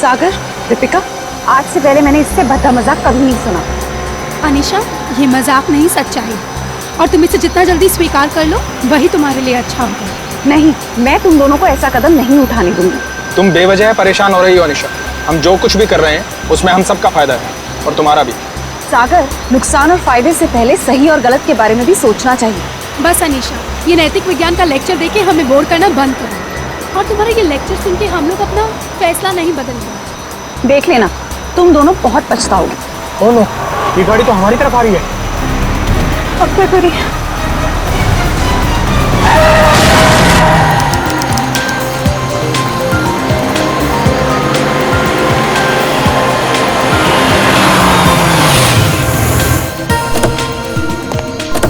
सागर, दीपिका, आज से पहले मैंने इससे भद्दा मजाक कभी नहीं सुना। अनीशा, ये मजाक नहीं, सच्चाई। और तुम इसे जितना जल्दी स्वीकार कर लो वही तुम्हारे लिए अच्छा होगा। नहीं, मैं तुम दोनों को ऐसा कदम नहीं उठाने दूंगी। तुम बेवजह परेशान हो रही हो अनीशा। हम जो कुछ भी कर रहे हैं उसमें हम सबका फायदा है और तुम्हारा भी। सागर, नुकसान और फायदे से पहले सही और गलत के बारे में भी सोचना चाहिए। बस अनीशा, ये नैतिक विज्ञान का लेक्चर देके हमें बोर करना बंद करो। और तुम्हारा ये लेक्चर सुन के हम लोग अपना फैसला नहीं बदलेंगे। देख लेना, तुम दोनों बहुत पछताओगे। ओ नो, ये गाड़ी तो हमारी तरफ आ रही है। अब क्या करें?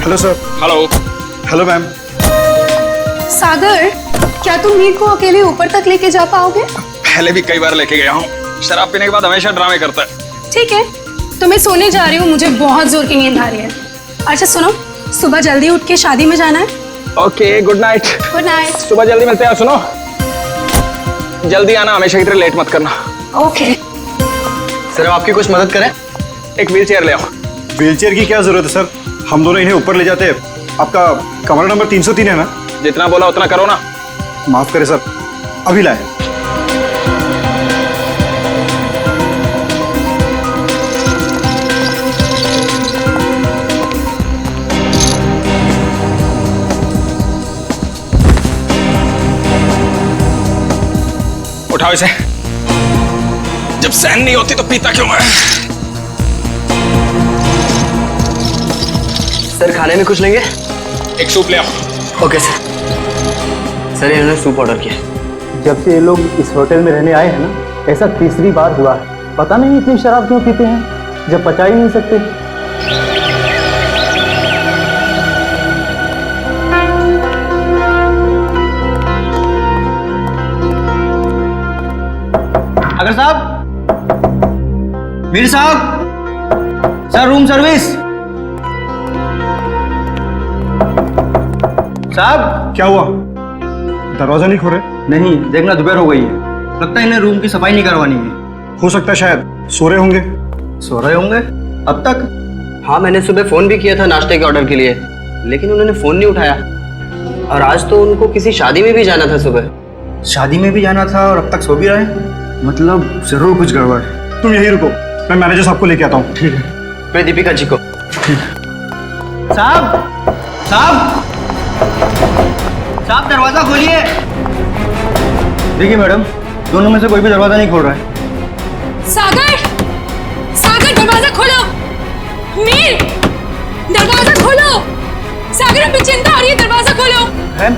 Hello sir. Hello. Hello ma'am. Sagar, क्या तुम मीर को अकेले ऊपर तक लेके जा पाओगे? पहले भी कई बार लेके गया हूँ। शराब पीने के बाद हमेशा ड्रामे करता है। ठीक है, तो मैं सोने जा रही हूँ, मुझे बहुत जोर की नींद आ रही है। अच्छा सुनो, सुबह जल्दी उठ के शादी में जाना है। Okay, good night. Good night. सुबह जल्दी मिलते हैं। सुनो, जल्दी आना, हमेशा की तरह लेट मत करना। ओके। सर, आपकी कुछ मदद करें? एक व्हील चेयर ले आओ। व्हीलचेयर की क्या जरूरत है सर? हम दोनों इन्हें ऊपर ले जाते हैं। आपका कमरा नंबर 303 है ना? जितना बोला उतना करो ना। माफ करें सर, अभी लाए। उठाओ इसे। जब सहन नहीं होती तो पीता क्यों है? सर, खाने में कुछ लेंगे? एक सूप ले आओ। Okay sir. सर, इन्होंने सूप ऑर्डर किया। जब से ये लोग इस होटल में रहने आए हैं ना, ऐसा तीसरी बार हुआ है। पता नहीं इतनी शराब क्यों पीते हैं जब पचा ही नहीं सकते। अगर साहब, मीर साहब, सर रूम सर्विस। साहब, क्या हुआ? दरवाजा नहीं खोल रहे? नहीं, देखना दोपहर हो गई है। लगता है इन्हें रूम की सफाई नहीं करवानी है। हो सकता है शायद सो रहे होंगे। सो रहे होंगे अब तक? हाँ, मैंने सुबह फोन भी किया था नाश्ते के ऑर्डर के लिए, लेकिन उन्होंने फोन नहीं उठाया। और आज तो उनको किसी शादी में भी जाना था सुबह। शादी में भी जाना था और अब तक सो भी रहे हैं? मतलब जरूर कुछ गड़बड़ है। तुम यहीं रुको, मैं मैनेजर साहब को लेके आता हूँ। ठीक है। मैं दीपिका जी को। साहब, साहब, साहब, दरवाजा खोलिए। देखिए मैडम, दोनों में से कोई भी दरवाजा नहीं खोल रहा है। सागर, सागर, दरवाजा खोलो। मीर, दरवाजा खोलो। सागर, हमें चिंता हो रही है, दरवाजा खोलो। मैम,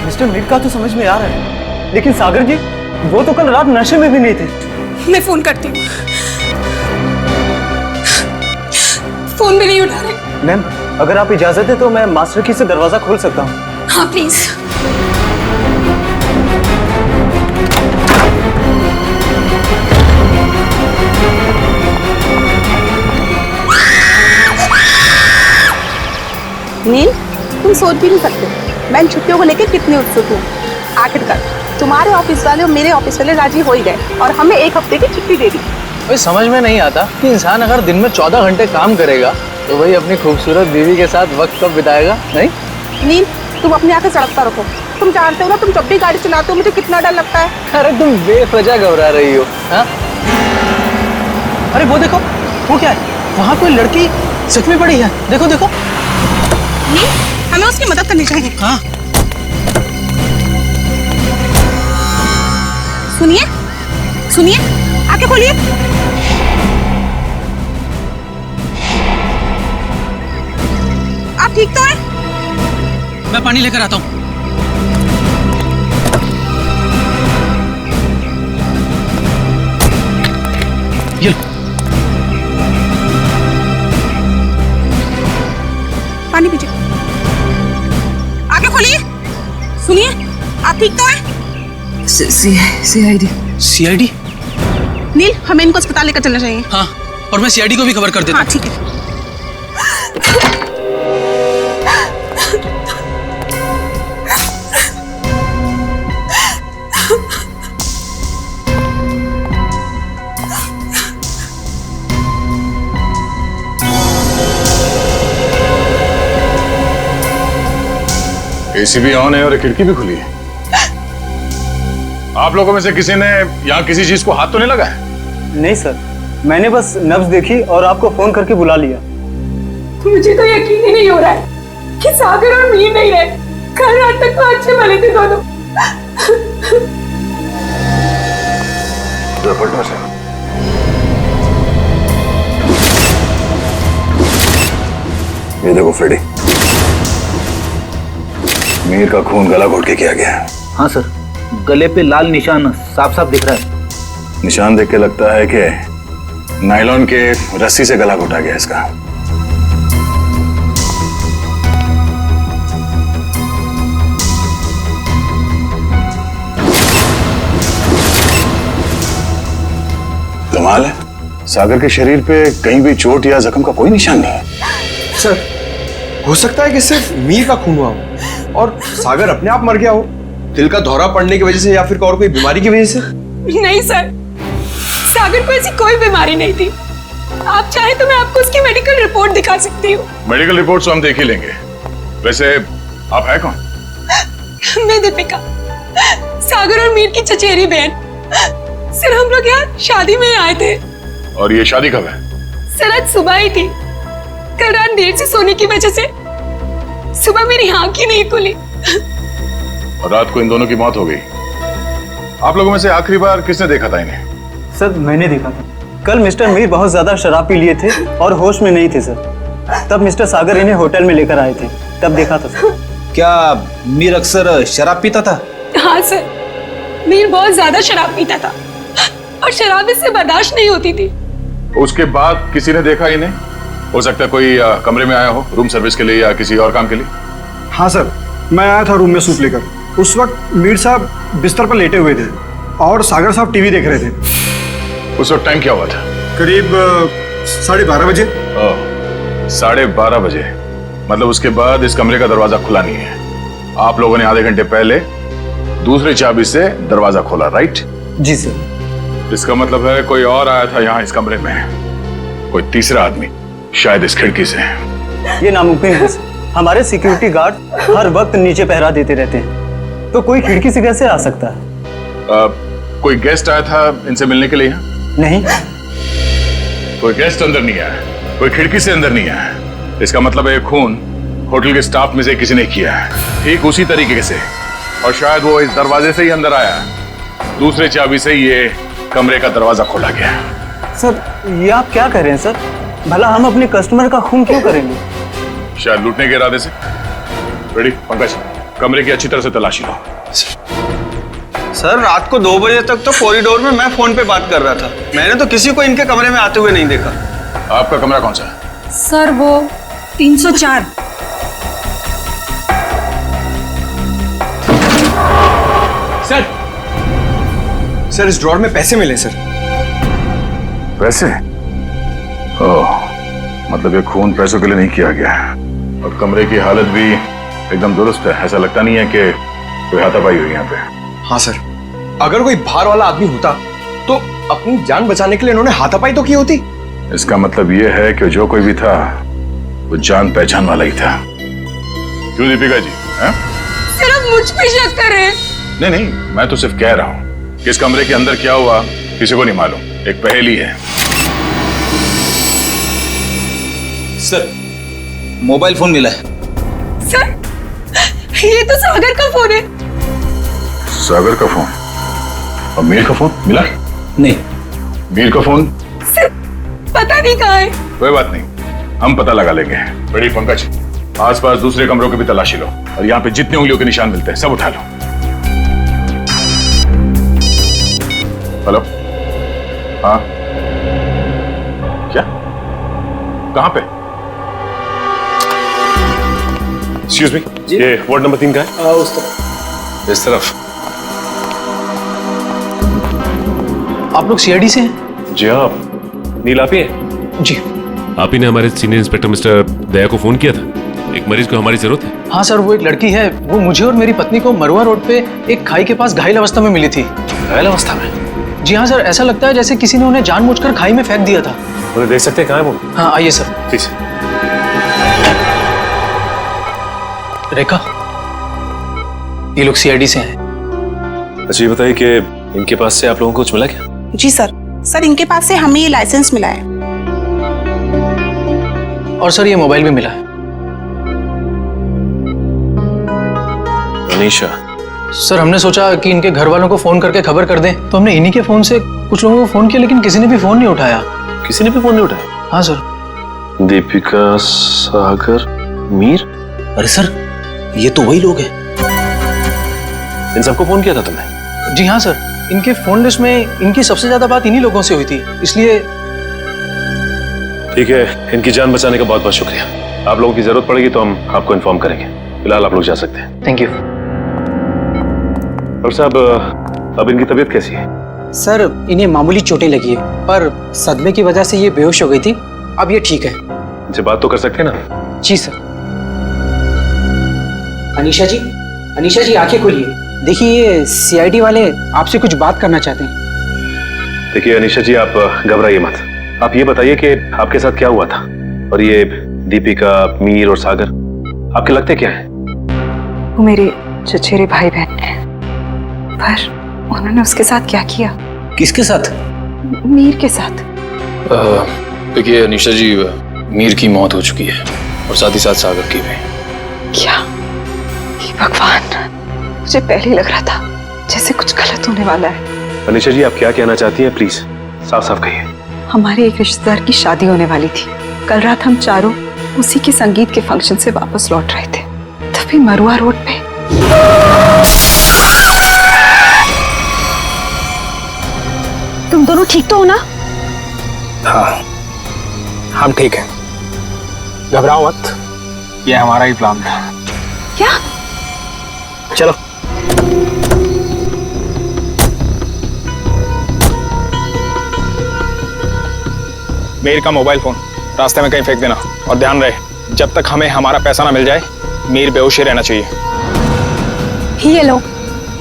मिस्टर मीर का तो समझ में आ रहा है, लेकिन सागर जी, वो तो कल रात नशे में भी नहीं थे। मैं फोन करती हूँ। फोन भी नहीं उठा रहे। मैम, अगर आप इजाजत है तो मैं मास्टर की से दरवाजा खोल सकता हूँ। हाँ प्लीज। नील, तुम सोच भी नहीं सकते मैं इन छुट्टियों को लेकर कितनी उत्सुक हूँ। आखिरकार तुम्हारे ऑफिस वाले और मेरे ऑफिस वाले राजी हो ही गए और हमें एक हफ्ते की छुट्टी दे दी। भाई समझ में नहीं आता कि इंसान अगर दिन में 14 घंटे काम करेगा तो वही अपनी खूबसूरत बीवी के साथ वक्त कब बिताएगा? नहीं नील, तुम अपनी आंखें सड़कता रखो। तुम जानते हो ना, तुम जब भी गाड़ी चलाते हो मुझे कितना डर लगता है। अरे तुम बेवजह घबरा रही हो। हाँ? अरे वो देखो, वो क्या है? वहाँ कोई लड़की सच में पड़ी है। देखो देखो। नील, हमें उसकी मदद करनी चाहिए। हाँ। सुनिए, सुनिए, आंखें खोलिए। आप ठीक तो हैं? मैं पानी लेकर आता हूँ। ये लो। पानी पीजिए। आंखें खोलिए। सुनिए, आप ठीक तो हैं? सीआईडी? नील, हमें इनको अस्पताल लेकर चलना चाहिए। हाँ, और मैं सीआईडी को भी खबर कर देता हूँ। हाँ ठीक है। एसी भी ऑन है और खिड़की भी खुली है। आप लोगों में से किसी ने यहाँ किसी चीज को हाथ तो नहीं लगाया? नहीं सर, मैंने बस नब्ज देखी और आपको फोन करके बुला लिया। मुझे तो यकीन ही नहीं हो रहा है कि सागर और मीर नहीं रहे। कल रात तक तो अच्छे भले थे दोनों। ये देखो फ्रेडी, मीर का खून गला घोट के किया गया है। हाँ सर, गले पे लाल निशान साफ साफ दिख रहा है। निशान देख के लगता है कि नायलॉन के रस्सी से गला घोटा गया इसका। कमाल है, सागर के शरीर पे कहीं भी चोट या जख्म का कोई निशान नहीं है। सर, हो सकता है कि सिर्फ मीर का खून हुआ हो और सागर अपने आप मर गया हो, दिल का दौरा पड़ने की वजह से या फिर और कोई बीमारी की वजह से। नहीं सर, सागर को ऐसी कोई बीमारी नहीं थी। आप चाहे तो मैं आपको उसकी मेडिकल रिपोर्ट दिखा सकती हूँ। मेडिकल रिपोर्ट तो हम देख ही लेंगे। वैसे आप है कौन? मैं दीपिका, सागर और मीर की चचेरी बहन। सर, हम लोग यहाँ शादी में आए थे। और ये शादी कब है? सर, आज सुबह ही थी। कल रात देर से सोने की वजह से सुबह मेरी आंख ही नहीं खुली। और रात को इन दोनों की मौत हो गई। आप लोगों में से आखिरी बार किसने देखा था इन्हें? सर, मैंने देखा था। कल मिस्टर मीर बहुत ज्यादा शराब पी लिए थे और होश में नहीं थे सर। तब मिस्टर सागर इन्हें होटल में लेकर आए थे, तब देखा था सर। क्या मीर अक्सर शराब पीता था? हाँ सर, मीर बहुत ज्यादा शराब पीता था और शराब इससे बर्दाश्त नहीं होती थी। उसके बाद किसी ने देखा इन्हें? हो सकता है कोई कमरे में आया हो रूम सर्विस के लिए या किसी और काम के लिए। हाँ सर, मैं आया था रूम में सूप लेकर। उस वक्त मीर साहब बिस्तर पर लेटे हुए थे और सागर साहब टीवी देख रहे थे। उस वक्त टाइम क्या हुआ था? करीब 12:30 बजे। 12:30 बजे, मतलब उसके बाद इस कमरे का दरवाजा खुला नहीं है। आप लोगों ने आधे घंटे पहले दूसरी चाबी से दरवाजा खोला, राइट? जी सर। इसका मतलब है कोई और आया था यहाँ इस कमरे में, कोई तीसरा आदमी, शायद इस खिड़की से। ये नामुमकिन है सर। हमारे सिक्योरिटी गार्ड हर वक्त नीचे पहरा देते रहते हैं, तो कोई खिड़की से कैसे आ सकता है? कोई गेस्ट आया था इनसे मिलने के लिए यहाँ? नहीं। कोई गेस्ट अंदर नहीं आया, कोई खिड़की से अंदर नहीं आया। इसका मतलब है खून होटल के स्टाफ में से किसी ने किया है, ठीक उसी तरीके से। और शायद वो इस दरवाजे से ही अंदर आया, दूसरे चाबी से ये कमरे का दरवाजा खोला गया। सर, ये आप क्या कह रहे हैं सर? भला हम अपने कस्टमर का खून क्यों करेंगे? शायद लूटने के इरादे से। रेडी पंकज, कमरे की अच्छी तरह से तलाशी लो। सर, रात को 2 बजे तक तो कॉरिडोर में मैं फोन पे बात कर रहा था। मैंने तो किसी को इनके कमरे में आते हुए नहीं देखा। आपका कमरा कौन सा है? सर, वो 304। सर, इस ड्रॉर में पैसे मिले सर। पैसे? ओह, मतलब ये खून पैसों के लिए नहीं किया गया। और कमरे की हालत भी एकदम दुरुस्त है, ऐसा लगता नहीं है कि कोई हाथापाई हुई यहाँ पे। हाँ सर, अगर कोई बाहर वाला आदमी होता तो अपनी जान बचाने के लिए इन्होंने हाथापाई तो की होती। इसका मतलब ये है कि जो कोई भी था वो जान पहचान वाला ही था। क्यों दीपिका जी? सर, आप मुझ पे शक कर रहे हैं? नहीं नहीं, मैं तो सिर्फ कह रहा हूँ कि इस कमरे के अंदर क्या हुआ किसी को नहीं मालूम, एक पहेली है। सर, मोबाइल फोन मिला है। सर, ये तो सागर का फोन है। सागर का फोन? और मीर का फोन मिला? नहीं। मीर का फोन? सर, पता नहीं कहाँ है। कोई बात नहीं, हम पता लगा लेंगे। बड़ी पंकज, आसपास दूसरे कमरों की भी तलाशी लो और यहाँ पे जितने उंगलियों के निशान मिलते हैं सब उठा लो। हेलो? हाँ, क्या? कहाँ पे? एक्सक्यूज मी, ये वार्ड नंबर 3 का है? उस तरफ। इस तरफ? आप लोग सीआईडी से हैं? जी हाँ, नील आप ही हैं? जी। आप ही ने हमारे सीनियर इंस्पेक्टर मिस्टर दया को फोन किया था, एक मरीज को हमारी जरूरत है। हाँ सर, वो एक लड़की है, वो मुझे और मेरी पत्नी को मरुआ रोड पे एक खाई के पास घायल अवस्था में मिली थी। घायल अवस्था में? जी हाँ सर, ऐसा लगता है जैसे किसी ने उन्हें जानबूझकर खाई में फेंक दिया था। उन्हें देख सकते हैं कहाँ है वो? हाँ, आइए सर। प्लीज। रेखा, ये लोग सीआईडी से हैं। अच्छा ये बताइए कि इनके पास से आप लोगों को कुछ मिला क्या? जी सर, सर इनके पास से हमें ये लाइसेंस मिला है। और सर ये मोबाइल भी मिला है। अनीशा, सर हमने सोचा कि इनके घर वालों को फोन करके खबर कर दें, तो हमने इन्हीं के फोन से कुछ लोगों को फोन किया, लेकिन किसी ने भी फोन नहीं उठाया। किसी ने भी फोन नहीं उठाया? हाँ सर। दीपिका, सागर, मीर। अरे सर, ये तो वही लोग हैं। इन सबको फोन किया था तुमने? जी हाँ सर, इनके फोन लिस्ट में इनकी सबसे ज्यादा बात इन्हीं लोगों से हुई थी, इसलिए। ठीक है, इनकी जान बचाने का बहुत बहुत शुक्रिया। आप लोगों की जरूरत पड़ेगी तो हम आपको इन्फॉर्म करेंगे। फिलहाल आप लोग जा सकते हैं। Thank you. डॉक्टर साहब, अब इनकी तबीयत कैसी है? सर इन्हें मामूली चोटें लगी है, पर सदमे की वजह से ये बेहोश हो गई थी। अब ये ठीक है। इनसे बात तो कर सकते हैं ना? जी सर। अनीशा जी आंखें खोलिए। देखिए ये सीआईडी वाले आपसे कुछ बात करना चाहते हैं। देखिए अनीशा जी, आप घबराइए मत। आप ये बताइए कि आपके साथ क्या हुआ था, और ये दीपिका, मीर और सागर आपके लगते क्या हैं? वो मेरे चचेरे भाई बहन हैं, पर उन्होंने उसके साथ क्या किया? किसके साथ? मीर के साथ। देखिए अनीशा जी, मीर की मौत हो चुकी है और साथ ही साथ सागर की भी। क्या? हे भगवान, मुझे पहले ही लग रहा था जैसे कुछ गलत होने वाला है। अनीशा जी, आप क्या कहना चाहती हैं? प्लीज साफ साफ कहिए। हमारे एक रिश्तेदार की शादी होने वाली थी। कल रात हम चारों उसी के संगीत के फंक्शन से वापस लौट रहे थे, तभी मरुआ रोड पे तुम दोनों ठीक तो हो ना? हाँ, हम ठीक हैं। घबराओ मत, ये हमारा ही प्लान था। क्या? चलो। मीर का मोबाइल फोन रास्ते में कहीं फेंक देना, और ध्यान रहे जब तक हमें हमारा पैसा ना मिल जाए, मीर बेहोश ही रहना चाहिए। ये लो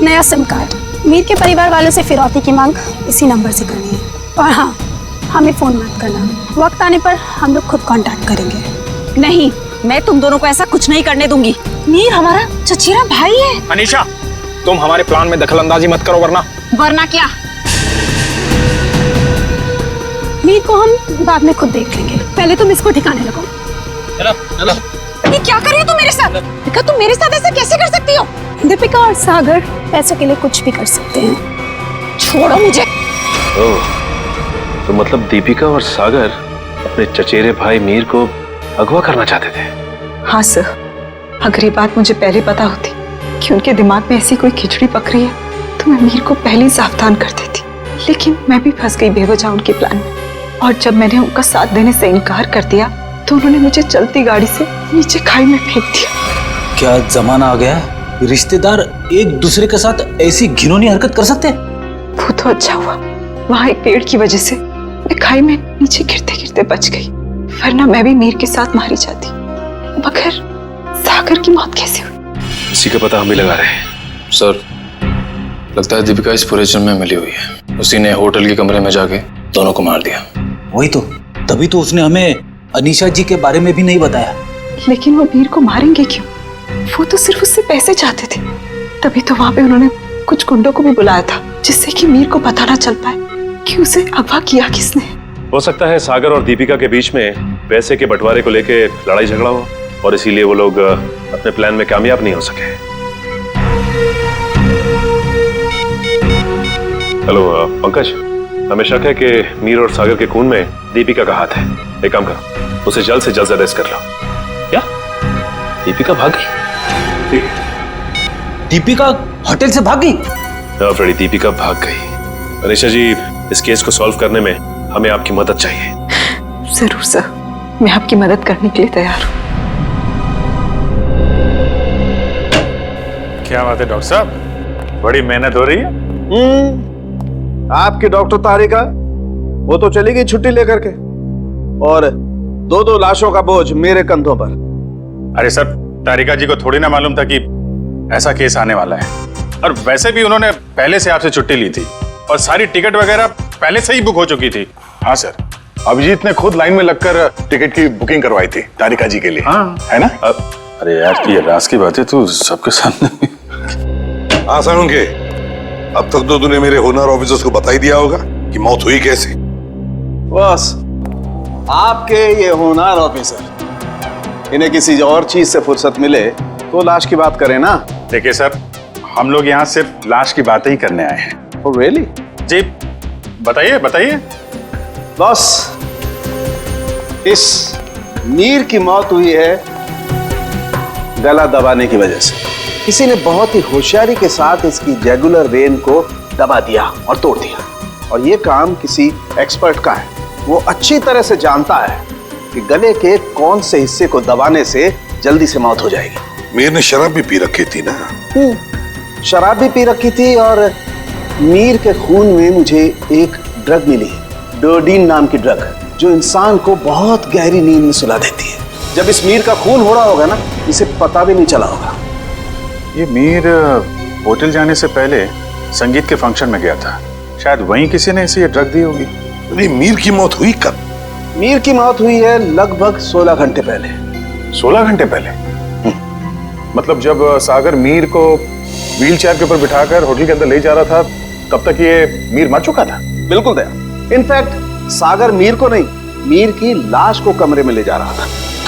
नया सिम कार्ड। मीर के परिवार वालों से फिरौती की मांग इसी नंबर से करनी है। और हाँ, हमें फोन मत करना, वक्त आने पर हम लोग खुद कांटेक्ट करेंगे। नहीं, मैं तुम दोनों को ऐसा कुछ नहीं करने दूंगी। मीर हमारा चचेरा भाई है। अनीशा, तुम हमारे प्लान में दखल अंदाजी मत करो, वरना क्या? मीर को हम बाद में खुद देख लेंगे, पहले तुम इसको ठिकाने लगो। चलो। ये क्या कर रही हो तुम मेरे साथ? दीपिका, तुम मेरे साथ ऐसा कैसे कर सकती हो? दीपिका और सागर पैसों के लिए कुछ भी कर सकते हैं। छोड़ो मुझे। ओह, तो मतलब दीपिका और सागर अपने चचेरे भाई मीर को अगवा करना चाहते थे? हाँ सर, अगर ये बात मुझे पहले पता होती कि उनके दिमाग में ऐसी कोई खिचड़ी पक रही है, तो मैं मीर को पहले ही सावधान कर देती। लेकिन मैं भी फंस गई बेवजह उनके प्लान में, और जब मैंने उनका साथ देने से इनकार कर दिया, तो उन्होंने मुझे चलती गाड़ी से नीचे खाई में फेंक दिया। क्या जमाना आ गया है, रिश्तेदार एक दूसरे के साथ ऐसी घिनौनी हरकत कर सकते हैं? वो तो अच्छा हुआ, वहां एक पेड़ की वजह से मैं खाई में नीचे गिरते गिरते बच गई, वरना मैं भी मीर के साथ मारी जाती। मगर सागर की मौत कैसे हुई? इसी का पता हम भी लगा रहे हैं। सर, लगता है दीपिका इस पूरे जुर्म में मिली हुई है। उसी ने होटल के कमरे में जाके दोनों को मार दिया। वही तो, तभी तो उसने हमें अनीशा जी के बारे में भी नहीं बताया। लेकिन वो मीर को मारेंगे क्यों? वो तो सिर्फ उससे पैसे चाहते थे। तभी तो वहां पे उन्होंने कुछ गुंडों को भी बुलाया था, जिससे कि मीर को पता ना चल पाए कि उसे अगवा किया किसने। हो सकता है सागर और दीपिका के बीच में पैसे के बंटवारे को लेके लड़ाई झगड़ा हो, और इसीलिए वो लोग अपने प्लान में कामयाब नहीं हो सके। हेलो पंकज, हमें शक है कि मीर और सागर के खून में दीपिका का हाथ है। एक काम करो, उसे जल्द से जल्द अरेस्ट कर लो। क्या? दीपिका भाग गई? ठीक है। दीपिका होटल से भाग गई? हाँ फ्रेडी, दीपिका भाग गई। अनीशा जी, इस केस को सॉल्व करने में हमें आपकी मदद चाहिए। जरूर सर, मैं आपकी मदद करने के लिए तैयार हूँ। क्या बात है डॉक्टर साहब, बड़ी मेहनत हो रही है। आपकी डॉक्टर तारिका, वो तो चली गई छुट्टी लेकर के, और दो लाशों का बोझ मेरे कंधों पर। अरे सर, तारिका जी को थोड़ी ना मालूम था कि ऐसा केस आने वाला है, और वैसे भी उन्होंने पहले से आपसे छुट्टी ली थी, और सारी टिकट वगैरह पहले से ही बुक हो चुकी थी। हाँ सर, अभिजीत ने खुद लाइन में लगकर टिकट की बुकिंग करवाई थी तारिका जी के लिए। हाँ। है ना? अरे यार, ये राज की बातें तू सबके सामने हाँ साळुंखे, अब तक तो तूने मेरे होनर ऑफिसर्स को बता ही दिया होगा कि मौत हुई कैसे। बस आपके ये होनहार ऑफिसर, इन्हें किसी और चीज से फुर्सत मिले तो लाश की बात करें ना। देखिए सर, हम लोग यहाँ सिर्फ लाश की बातें ही करने आए हैं। Oh really? जी बताइए बताइए। बॉस, इस मीर की मौत हुई है गला दबाने की वजह से। किसी ने बहुत ही होशियारी के साथ इसकी जैगुलर वेन को दबा दिया और तोड़ दिया, और ये काम किसी एक्सपर्ट का है। वो अच्छी तरह से जानता है कि गले के कौन से हिस्से को दबाने से जल्दी से मौत हो जाएगी। मीर ने शराब भी पी रखी थी ना? शराब भी पी रखी थी, और मीर के खून में मुझे एक ड्रग मिली, डोडीन नाम की ड्रग, जो इंसान को बहुत गहरी नींद में सुला देती है। जब इस मीर का खून हो रहा होगा ना, इसे पता भी नहीं चला होगा। ये मीर होटल जाने से पहले संगीत के फंक्शन में गया था, शायद वहीं किसी ने इसे ये ड्रग दी होगी। नहीं, मीर की मौत हुई कब? मीर की मौत हुई है लगभग 16 घंटे पहले। 16 घंटे पहले? मतलब जब सागर मीर को व्हील चेयर के ऊपर बिठाकर होटल के अंदर ले जा रहा था, तब तक ये मीर मर चुका था? बिल्कुल दया। इनफैक्ट सागर मीर को नहीं, मीर की लाश को कमरे में ले जा रहा था।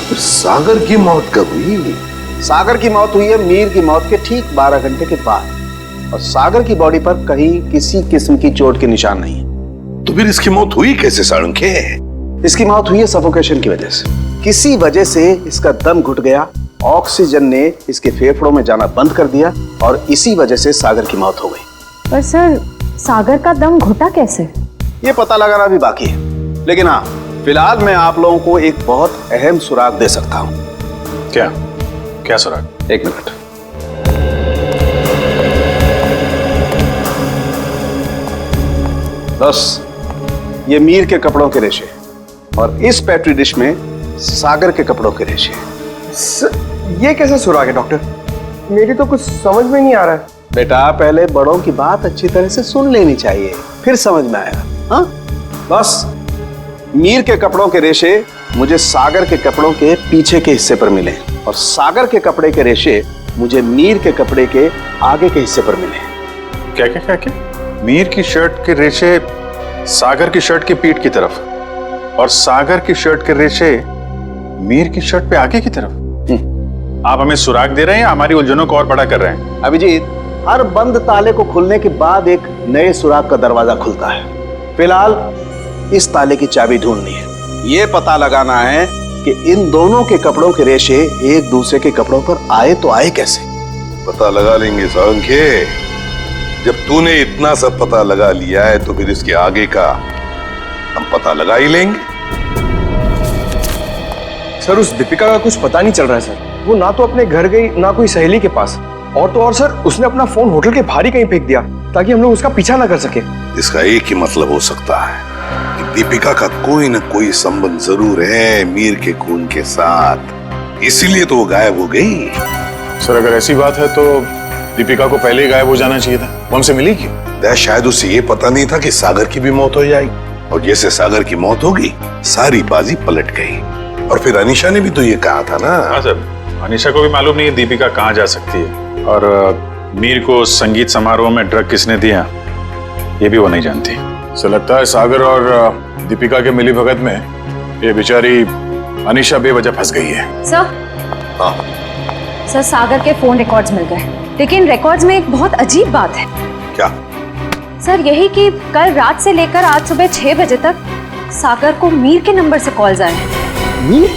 तो सागर की मौत कब हुई? सागर की मौत हुई है मीर की मौत के ठीक 12 घंटे के बाद, और सागर की बॉडी पर कहीं किसी किस्म की चोट के निशान नहीं है। तो फिर इसकी मौत हुई कैसे साळुंखे? इसकी मौत हुई है सफोकेशन की वजह से। किसी वजह से इसका दम घुट गया, ऑक्सीजन ने इसके फेफड़ों में जाना बंद कर दिया, और इसी वजह से सागर की मौत हो गई। पर सर, सागर का दम घुटा कैसे? ये पता लगाना भी बाकी है, लेकिन हाँ, फिलहाल मैं आप लोगों को एक बहुत अहम सुराग दे सकता हूँ। क्या? क्या सुराग? एक मिनट। बस ये मीर के कपड़ों के रेशे, और इस पेट्री डिश में सागर के कपड़ों के रेशे। ये कैसे सुराग है डॉक्टर? मेरी तो कुछ समझ में नहीं आ रहा है। बेटा, पहले बड़ों की बात अच्छी तरह से सुन लेनी चाहिए, फिर समझ में आएगा। हाँ, बस मीर के कपड़ों के रेशे मुझे सागर के कपड़ों के पीछे के हिस्से पर मिले, और सागर के कपड़े के रेशे मुझे मीर के कपड़े के आगे के हिस्से पर मिले। क्या क्या क्या क्या? मीर की शर्ट के रेशे सागर की शर्ट की पीठ की तरफ, और सागर की शर्ट के रेशे मीर की शर्ट पे आगे की तरफ। आप हमें सुराग दे रहे हैं या हमारी उलझनों को और बड़ा कर रहे हैं? अभिजीत, हर बंद ताले को खुलने के बाद एक नए सुराग का दरवाजा खुलता है। फिलहाल इस ताले की चाबी ढूंढनी है। ये पता लगाना है कि इन दोनों के कपड़ों के रेशे एक दूसरे के कपड़ों पर आए तो आए कैसे। पता लगा लेंगे साळुंखे। जब तूने इतना सब पता लगा लिया है तो फिर इसके आगे का हम पता लगा ही लेंगे। सर, उस दीपिका का कुछ पता नहीं चल रहा है सर। वो ना तो अपने घर गई, ना कोई सहेली के पास, और तो और सर उसने अपना फोन होटल के बाहर ही कहीं फेंक दिया ताकि हम लोग उसका पीछा ना कर सके। इसका एक ही मतलब हो सकता है कि दीपिका का कोई ना कोई संबंध जरूर है मीर के खून के साथ, इसीलिए तो वो गायब हो गई। सर, अगर ऐसी बात है तो दीपिका को पहले ही गायब हो जाना चाहिए था। वो हमसे मिली क्यों? शायद उसे ये पता नहीं था कि सागर की भी मौत हो जाएगी, और जैसे सागर की मौत होगी सारी बाजी पलट गई। और फिर अनीशा ने भी तो ये कहा था ना। हाँ सर, अनीशा को भी मालूम नहीं है दीपिका कहाँ जा सकती है, और मीर को संगीत समारोह में ड्रग किसने दिया ये भी वो नहीं जानती। सो लगता है सागर और दीपिका के मिली भगत में ये बेचारी अनीशा बेवजह फंस गई है। सर, सर, सागर के फोन रिकॉर्ड्स मिल गए, लेकिन रिकॉर्ड्स में एक बहुत अजीब बात है। क्या? सर, यही कि कल रात से लेकर आज सुबह 6 बजे तक सागर को मीर के नंबर से कॉल्स आए हैं। मीर?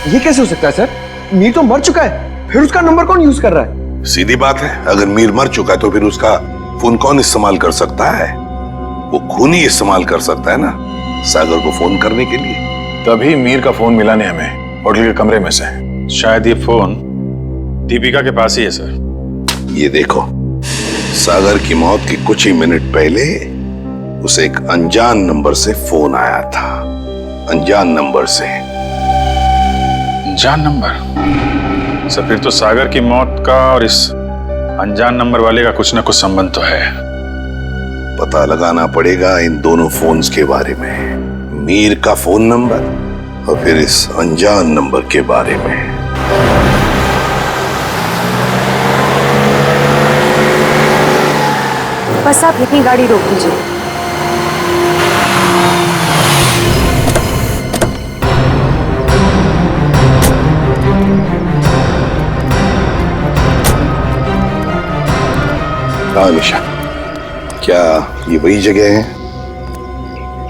ये कैसे हो सकता है सर? मीर तो मर चुका है, फिर उसका नंबर कौन यूज कर रहा है? सीधी बात है, अगर मीर मर चुका है तो फिर उसका फोन कौन इस्तेमाल कर सकता है? वो खून ही इस्तेमाल कर सकता है ना सागर को फोन करने के लिए। तभी मीर का फोन मिला नहीं हमें होटल के कमरे में से। शायद ये फोन दीपिका के पास ही है सर। ये देखो, सागर की मौत के कुछ ही मिनट पहले उसे एक अनजान नंबर से फोन आया था। अनजान नंबर से। अनजान नंबर? सर, फिर तो सागर की मौत का और इस अनजान नंबर वाले का कुछ ना कुछ संबंध तो है। पता लगाना पड़ेगा इन दोनों फोन्स के बारे में, मीर का फोन नंबर और फिर इस अनजान नंबर के बारे में। बस आप यहीं गाड़ी रोक दीजिए। हाँ निशा, क्या ये वही जगह है?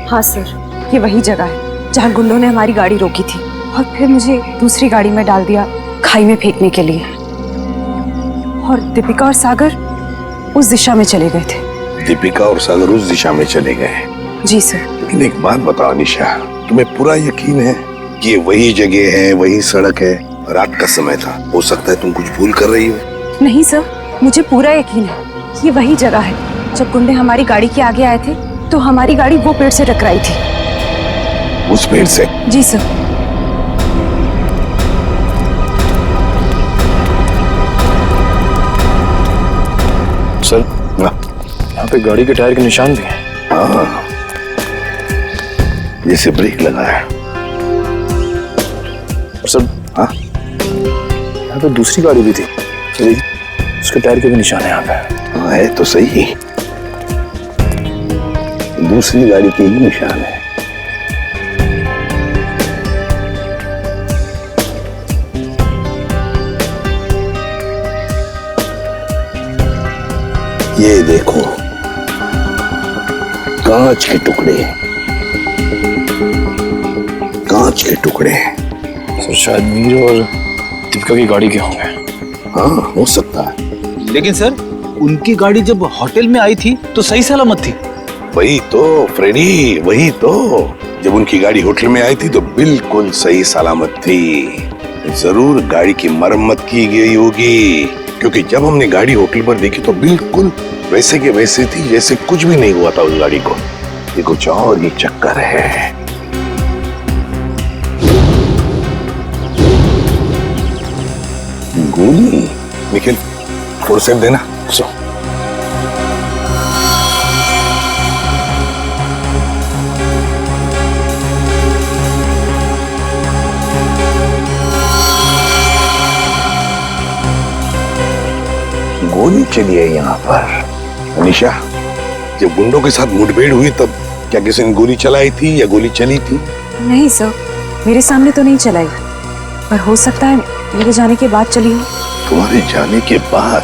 हाँ सर, ये वही जगह है जहाँ गुंडों ने हमारी गाड़ी रोकी थी और फिर मुझे दूसरी गाड़ी में डाल दिया खाई में फेंकने के लिए। और दीपिका और सागर उस दिशा में चले गए थे। दीपिका और सागर उस दिशा में चले गए? जी सर। लेकिन एक बात बताओ निशा, तुम्हें पूरा यकीन है कि ये वही जगह है, वही सड़क है? रात का समय था, हो सकता है तुम कुछ भूल कर रही हो। नहीं सर, मुझे पूरा यकीन है ये वही जगह है। जब गुंडे हमारी गाड़ी के आगे आए थे तो हमारी गाड़ी वो पेड़ से टकराई थी। उस पेड़ से? जी सर। सर, यहाँ पे गाड़ी के टायर के निशान भी हैं। हाँ, जैसे ब्रेक लगा है। सर, हाँ, यहाँ पे दूसरी गाड़ी भी थी, उसके टायर के भी निशान है यहाँ पे। हाँ, है तो सही, दूसरी गाड़ी के ही निशान है। ये देखो, कांच के टुकड़े, कांच के टुकड़े। सर, शायद मीर और दीपिका की गाड़ी के होंगे। हाँ, हो सकता है। लेकिन सर, उनकी गाड़ी जब होटल में आई थी तो सही सलामत थी। वही तो फ्रेडी, वही तो। जब उनकी गाड़ी होटल में आई थी तो बिल्कुल सही सलामत थी। जरूर गाड़ी की मरम्मत की गई होगी, क्योंकि जब हमने गाड़ी होटल पर देखी तो बिल्कुल वैसे के वैसे थी जैसे कुछ भी नहीं हुआ था उस गाड़ी को। ये कुछ और ही चक्कर है। गोली? निखिल, फोर्सेप देना। गोली चली है यहाँ पर। अनीशा, जब गुंडों के साथ मुठभेड़ हुई तब क्या किसी ने गोली चलाई थी या गोली चली थी? नहीं सर, मेरे सामने तो नहीं चलाई, पर हो सकता है मेरे जाने के बाद चली हो। तुम्हारे जाने के बाद?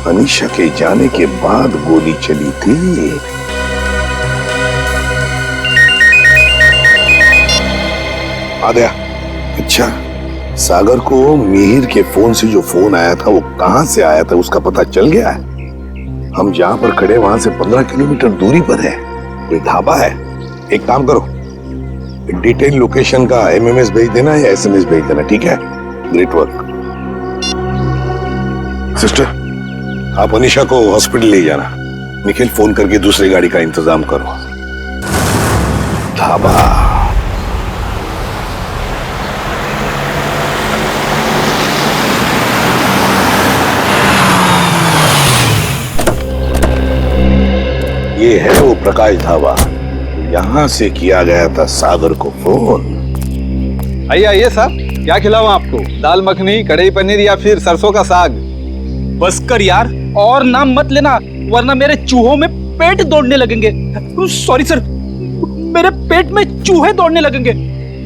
अनीशा के जाने के बाद गोली चली थी? आद्या, अच्छा, सागर को मिहिर के फोन से जो फोन आया था वो कहां से आया था उसका पता चल गया है? हम जहां पर खड़े वहां से 15 किलोमीटर दूरी पर है, कोई ढाबा है। एक काम करो, डिटेल लोकेशन का एमएमएस भेज देना या एसएमएस भेज देना, ठीक है? Great work. सिस्टर, आप अनीशा को हॉस्पिटल ले जाना। निखिल, फोन करके दूसरी गाड़ी का इंतजाम करो। ढाबा। ये है वो प्रकाश ढाबा, यहाँ से किया गया था सागर को फोन। आइए आइए साहब, क्या खिलाऊं आपको? दाल मखनी, कढ़ाई पनीर या फिर सरसों का साग? बस कर यार, और नाम मत लेना वरना मेरे चूहों में पेट दौड़ने लगेंगे। सॉरी सर, मेरे पेट में चूहे दौड़ने लगेंगे।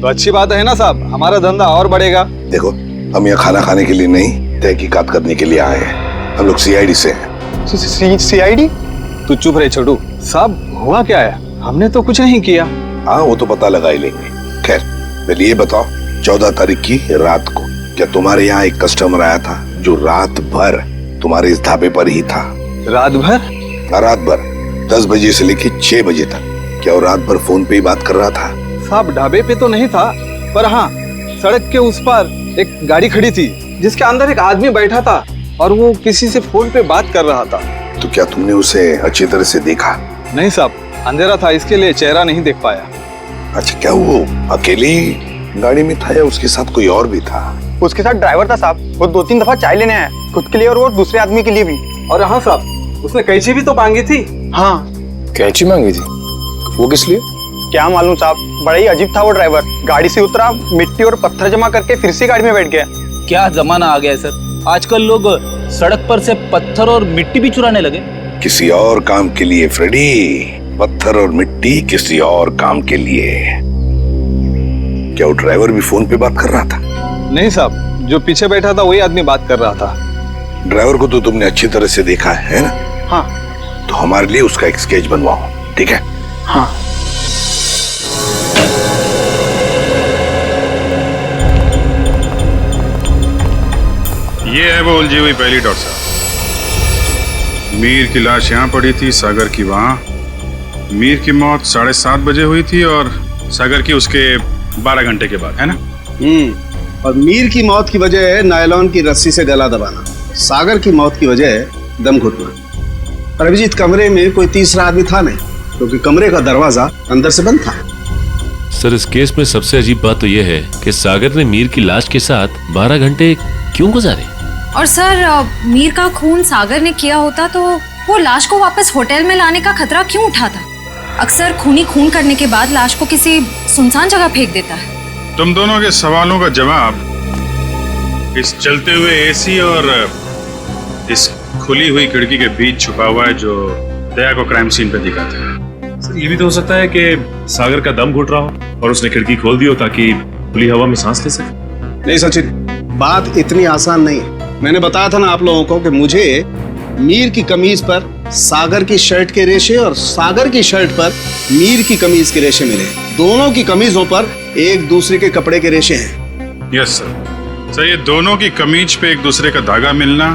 तो अच्छी बात है ना साहब, हमारा धंधा और बढ़ेगा। देखो, हम यहाँ खाना खाने के लिए नहीं, तहकीकात करने के लिए आए हैं। हम लोग सीआईडी से हैं। सीआईडी? तू चुप रहे छोटू। साहब, हुआ क्या है? हमने तो कुछ नहीं किया। हाँ, वो तो पता लगा ही लेंगे। खैर, पहले ये बताओ, 14 तारीख की रात को क्या तुम्हारे यहाँ एक कस्टमर आया था जो रात भर तुम्हारे इस ढाबे पर ही था? रात भर? रात भर 10 बजे से लेके 6 बजे तक। क्या वो रात भर फोन पे ही बात कर रहा था? साहब, ढाबे पे तो नहीं था, पर हाँ, सड़क के उस पार एक गाड़ी खड़ी थी जिसके अंदर एक आदमी बैठा था और वो किसी से फोन पे बात कर रहा था। तो क्या तुमने उसे अच्छी तरह से देखा? नहीं साहब, अंधेरा था, इसके लिए चेहरा नहीं देख पाया। अच्छा, क्या वो अकेली गाड़ी में था या उसके साथ कोई और भी था? उसके साथ ड्राइवर था साहब, वो 2-3 दफा चाय लेने आया, खुद के लिए और वो दूसरे आदमी के लिए भी। और हाँ साहब, उसने कैंची भी तो मांगी थी। हाँ, कैंची मांगी थी? वो किस लिए? क्या मालूम साहब, बड़ा ही अजीब था वो ड्राइवर। गाड़ी से उतरा, मिट्टी और पत्थर जमा करके फिर से गाड़ी में बैठ गया। क्या जमाना आ गया है सर, आजकल लोग सड़क पर से पत्थर और मिट्टी भी चुराने लगे। किसी और काम के लिए फ्रेडी, पत्थर और मिट्टी किसी और काम के लिए। क्या वो ड्राइवर भी फोन पे बात कर रहा था? नहीं साहब, जो पीछे बैठा था वही आदमी बात कर रहा था। ड्राइवर को तो तुमने अच्छी तरह से देखा है ना? हाँ। तो हमारे लिए उसका एक स्केच बनवाओ, ठीक है? हाँ। ये है वो उलझी हुई पहली डॉट साहब। मीर की लाश यहाँ पड़ी थी, सागर की वहाँ। मीर की मौत 7:30 बजे हुई थी और सागर की उसके 12 घंटे के बाद, है ना? और मीर की मौत की वजह है नायलॉन की रस्सी से गला दबाना, सागर की मौत की वजह है दम घुटना। पर अभिजीत, कमरे में कोई तीसरा आदमी था नहीं, क्योंकि कमरे का दरवाजा अंदर से बंद था। सर, इस केस में सबसे अजीब बात तो यह है कि सागर ने मीर की लाश के साथ 12 घंटे क्यों गुजारे? और सर, मीर का खून सागर ने किया होता तो वो लाश को वापस होटल में लाने का खतरा क्यों उठाता? अक्सर खूनी खून करने के बाद लाश को किसी सुनसान जगह फेंक देता है। तुम दोनों के सवालों का जवाब इस चलते हुए एसी और इस खुली हुई खिड़की के बीच छुपा हुआ है, जो दया को क्राइम सीन पे दिखाता है। सर, ये भी तो हो सकता है कि सागर का दम घुट रहा हो और उसने खिड़की खोल दी हो ताकि खुली हवा में सांस ले सके। नहीं सचिन, बात इतनी आसान नहीं है। मैंने बताया था ना आप लोगों को कि मुझे मीर की कमीज पर सागर की शर्ट के रेशे और सागर की शर्ट पर मीर की कमीज के रेशे मिले। दोनों की कमीजों पर एक दूसरे के कपड़े के रेशे हैं। यस सर, ये दोनों की कमीज पे एक दूसरे का धागा मिलना,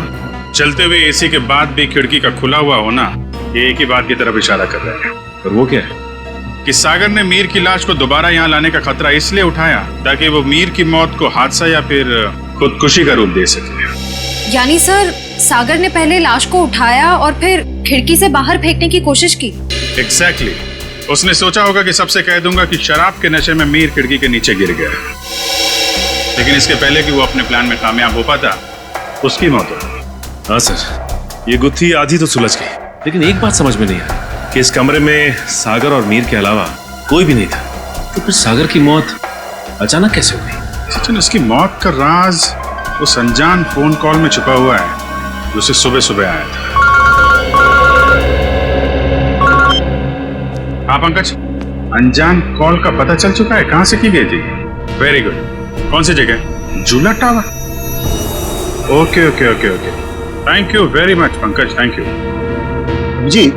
चलते हुए एसी के बाद भी खिड़की का खुला हुआ होना, ये एक ही बात की तरफ इशारा कर रहा है। और वो क्या है? कि सागर ने मीर की लाश को दोबारा यहाँ लाने का खतरा इसलिए उठाया ताकि वो मीर की मौत को हादसा या फिर खुदकुशी का रूप दे सके। यानी सर, सागर ने पहले लाश को उठाया और फिर खिड़की से बाहर फेंकने की कोशिश की। एग्जैक्टली। उसने सोचा होगा कि सबसे कह दूंगा कि शराब के नशे में मीर खिड़की के नीचे गिर गया, लेकिन इसके पहले कि वो अपने प्लान में कामयाब हो पाता, उसकी मौत हो गई। हाँ सर, ये गुत्थी आधी तो सुलझ गई, लेकिन एक बात समझ में नहीं आई कि इस कमरे में सागर और मीर के अलावा कोई भी नहीं था, तो फिर सागर की मौत अचानक कैसे हो गई? सचिन, उसकी मौत का राज उस अनजान फोन कॉल में छुपा हुआ है जो उसे सुबह सुबह आया था। हाँ पंकज, अनजान कॉल का पता चल चुका है कहां से की गई थी? Very good. कौन सी जगह? झूला tower. Okay okay okay okay, thank you very much Pankaj, thank you. जी,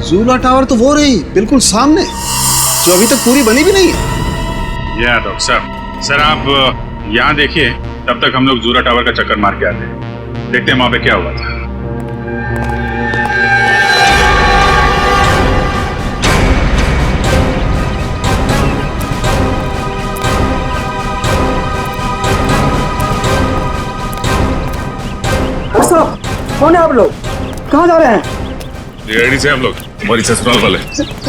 झूला टावर तो वो रही बिल्कुल सामने, जो अभी तक पूरी बनी भी नहीं है। या डॉक्टर साहब, सर आप यहाँ देखिए, तब तक हम लोग झूला टावर का चक्कर मार के आते हैं, देखते हैं वहां पे क्या हुआ था। कौन है आप लोग? कहाँ जा रहे हैं? सीआईडी से हम लोग, हमारी ससुराल वाले।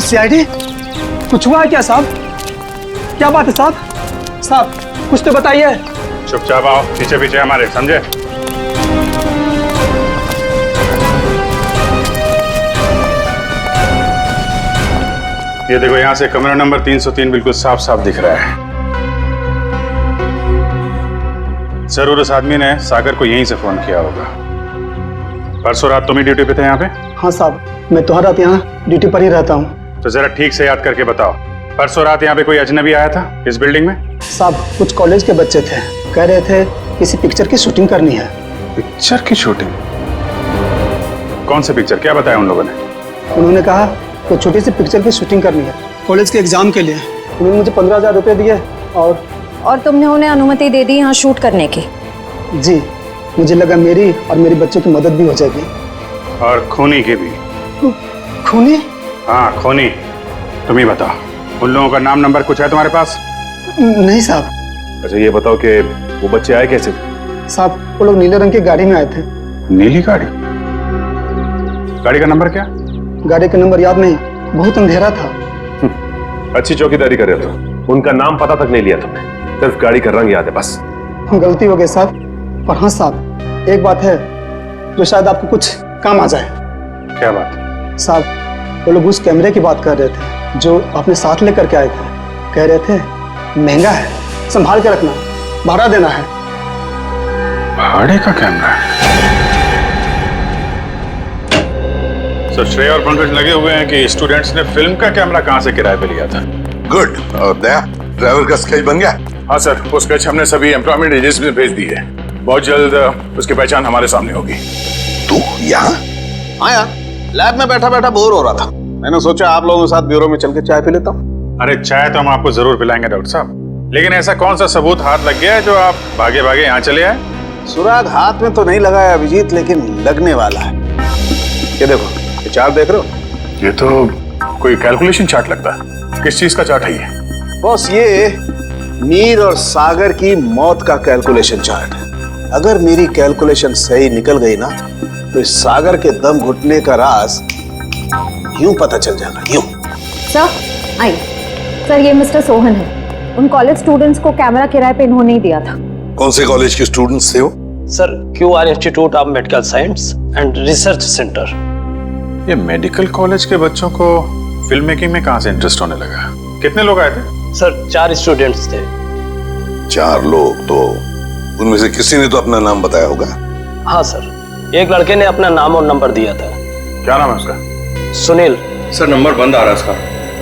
सीआईडी? कुछ हुआ है क्या साहब? क्या बात है साहब? साहब कुछ तो बताइए। चुपचाप आओ, पीछे पीछे हमारे, समझे? ये देखो, यहाँ से कमरा नंबर 303 बिल्कुल साफ साफ दिख रहा है। जरूर उस आदमी ने सागर को यहीं से फोन किया होगा। परसों रात तुम ही ड्यूटी पे थे यहाँ पे? हाँ साहब, मैं तो हर रात यहाँ ड्यूटी पर ही रहता हूँ। तो जरा ठीक से याद करके बताओ, परसों रात यहाँ पे कोई अजनबी आया था इस बिल्डिंग में? साहब कुछ कॉलेज के बच्चे थे, कह रहे थे किसी पिक्चर की शूटिंग करनी है। पिक्चर की शूटिंग? कौन सी पिक्चर, क्या बताया उन लोगों ने? उन्होंने कहा कोई छोटी सी पिक्चर की शूटिंग करनी है कॉलेज के एग्जाम के लिए। उन्होंने मुझे 15,000 रुपये दिए और तुमने उन्हें अनुमति दे दी यहाँ शूट करने की? जी, मुझे लगा मेरी और मेरे बच्चों की मदद भी हो जाएगी। और खूनी की भी। खूनी? हाँ खूनी। तुम ही बताओ, उन लोगों का नाम नंबर कुछ है तुम्हारे पास? नहीं साहब। अच्छा ये बताओ कि वो बच्चे आए कैसे थे? साहब वो लोग नीले रंग की गाड़ी में आए थे। नीली गाड़ी? गाड़ी का नंबर क्या? गाड़ी का नंबर याद नहीं, बहुत अंधेरा था। अच्छी चौकीदारी कर रहे हो, उनका नाम पता तक नहीं लिया तुमने, सिर्फ गाड़ी का रंग याद है बस। गलती हो गई साहब। पर हाँ साहब, एक बात है जो शायद आपको कुछ काम आ जाए। क्या बात? साहब वो लोग उस कैमरे की बात कर रहे थे जो आपने साथ लेकर के आए थे। कह रहे थे महंगा है, संभाल के रखना, भाड़ा देना है। भाड़े का कैमरा? सर श्रेय और पंकज लगे हुए हैं कि स्टूडेंट्स ने फिल्म का कैमरा कहां से किराए पे लिया था। गुड। और दया, ड्राइवर का स्केच बन गया? हाँ सर, वो स्केच हमने सभी एम्प्लॉयमेंट एजेंसी में भेज दी है। बहुत जल्द उसकी पहचान हमारे सामने होगी। तू यहाँ? हाँ यार, लैब में बैठा बैठा बोर हो रहा था। मैंने सोचा आप लोगों के साथ ब्यूरो में चल के चाय पी लेता हूँ। अरे चाय तो हम आपको जरूर पिलाएंगे डॉक्टर साहब, लेकिन ऐसा कौन सा सबूत हाथ लग गया है जो आप भागे भागे यहाँ चले आए? सुराग हाथ में तो नहीं लगाया अभिजीत, लेकिन लगने वाला है। ये देखो, ये चार्ट देख रहे हो? ये तो कोई कैलकुलेशन चार्ट लगता है। किस चीज का चार्ट है ये? बॉस, ये मीर और सागर की मौत का कैलकुलेशन चार्ट है। अगर मेरी कैलकुलेशन सही निकल गई ना, तो इस सागर के दम घुटने का राज यूं पता चल जाएगा, यूं। सर आइए। सर, ये मिस्टर सोहन है। उन कॉलेज स्टूडेंट्स को कैमरा किराए पे इन्होंने ही दिया था। कौन से कॉलेज के स्टूडेंट्स थे वो? Sir, QR institute of medical science and research centre. ये मेडिकल कॉलेज के बच्चों को फिल्म मेकिंग में कहां से इंटरेस्ट होने लगा? कितने लोग आए थे? सर, 4 स्टूडेंट्स थे। 4 लोग? तो उनमें से किसी ने तो अपना नाम बताया होगा। हाँ सर, एक लड़के ने अपना नाम और नंबर दिया था। क्या नाम है उसका? सुनील। सर, नंबर बंद आ रहा है उसका।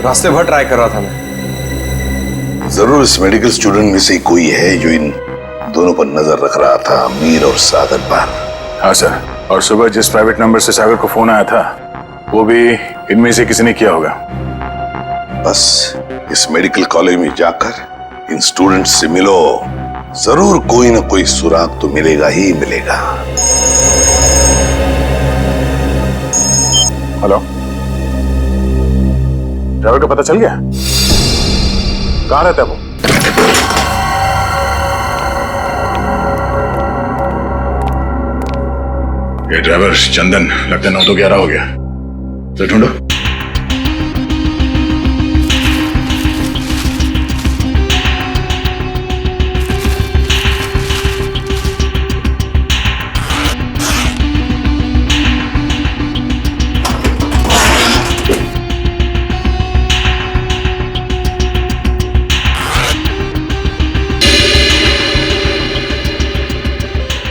रास्ते भर ट्राई कर रहा था मैं। जरूर इस मेडिकल स्टूडेंट में से कोई है जो इन दोनों पर नजर रख रहा था, मीर और सागर पर। हाँ सर, और सुबह जिस प्राइवेट नंबर से सागर को फोन आया था, वो भी इनमें से किसी ने किया होगा। बस इस मेडिकल कॉलेज में जाकर इन स्टूडेंट्स से मिलो, जरूर कोई ना कोई सुराग तो मिलेगा ही मिलेगा। हेलो, ड्राइवर का पता चल गया? कहाँ रहता है वो? ये ड्राइवर चंदन, लगता है 9 तो 11 हो गया। तो ढूंढो।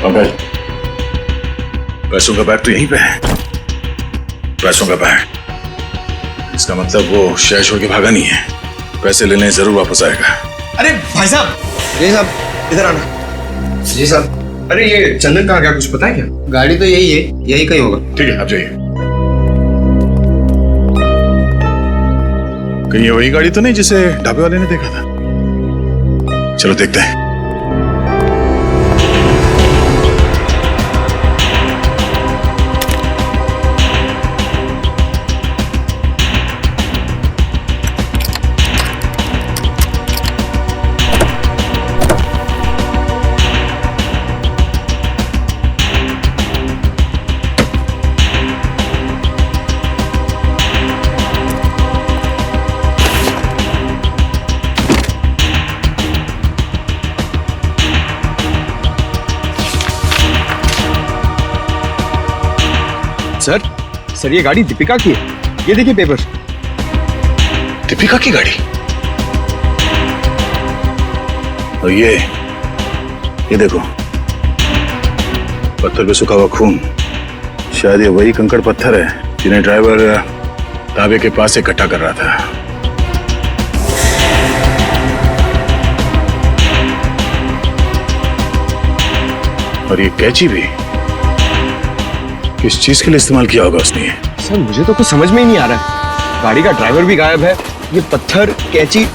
पंकज, पैसों का बैग तो यहीं पे है। पैसों का बैग, इसका मतलब वो शहर छोड़ के भागा नहीं है। पैसे लेने जरूर वापस आएगा। अरे भाई साहब, जी साहब इधर आना। जी साहब। अरे ये चंदन कहाँ गया, कुछ पता है क्या? गाड़ी तो यही है, यही कहीं होगा। ठीक है, आप जाइए। कहीं ये वही गाड़ी तो नहीं जिसे ढाबे वाले ने देखा था? चलो देखते हैं। सर ये गाड़ी दीपिका की है। ये देखिए पेपर। दीपिका की गाड़ी? और ये देखो, पत्थर पे सूखा हुआ खून। शायद ये वही कंकड़ पत्थर है जिन्हें ड्राइवर ढाबे के पास से इकट्ठा कर रहा था। और ये कैंची भी किस चीज के लिए इस्तेमाल किया होगा उसने? सर मुझे तो कुछ समझ में ही नहीं आ रहा है। गाड़ी का ड्राइवर भी गायब है, ये पत्थर, कैंची,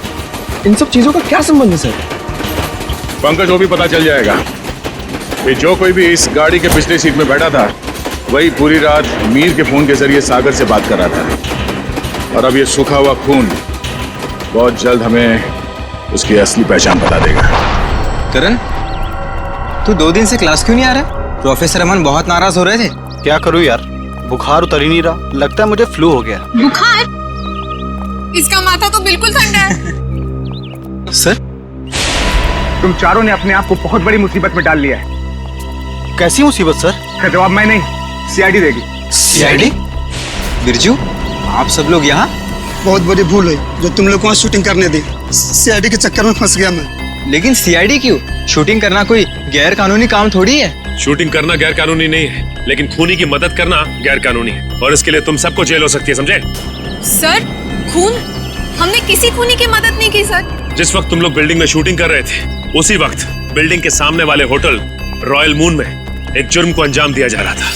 इन सब चीजों का क्या संबंध है सर? पंकज, वो भी पता चल जाएगा कि जो कोई भी इस गाड़ी के पिछले सीट में बैठा था, वही पूरी रात मीर के फोन के जरिए सागर से बात कर रहा था। और अब ये सूखा हुआ खून बहुत जल्द हमें उसकी असली पहचान बता देगा। करण, तू 2 दिन से क्लास क्यों नहीं आ रहा? प्रोफेसर अमन बहुत नाराज हो रहे थे। क्या करूं यार, बुखार उतर ही नहीं रहा। लगता है मुझे फ्लू हो गया। बुखार? इसका माथा तो बिल्कुल ठंडा है। सर, तुम चारों ने अपने आप को बहुत बड़ी मुसीबत में डाल लिया है। कैसी मुसीबत सर? का जवाब मैं नहीं, सीआईडी देगी। सीआईडी? बिरजू, आप सब लोग यहाँ? बहुत बड़ी भूल है जो तुम लोग को शूटिंग करने दी। सीआईडी के चक्कर में फंस गया मैं। लेकिन सीआईडी क्यों? शूटिंग करना कोई गैर कानूनी काम थोड़ी है। शूटिंग करना गैर कानूनी नहीं है, लेकिन खूनी की मदद करना गैर कानूनी है, और इसके लिए तुम सबको जेल हो सकती है, समझे? सर खून? हमने किसी खूनी की मदद नहीं की सर। जिस वक्त तुम लोग बिल्डिंग में शूटिंग कर रहे थे, उसी वक्त बिल्डिंग के सामने वाले होटल रॉयल मून में एक जुर्म को अंजाम दिया जा रहा था,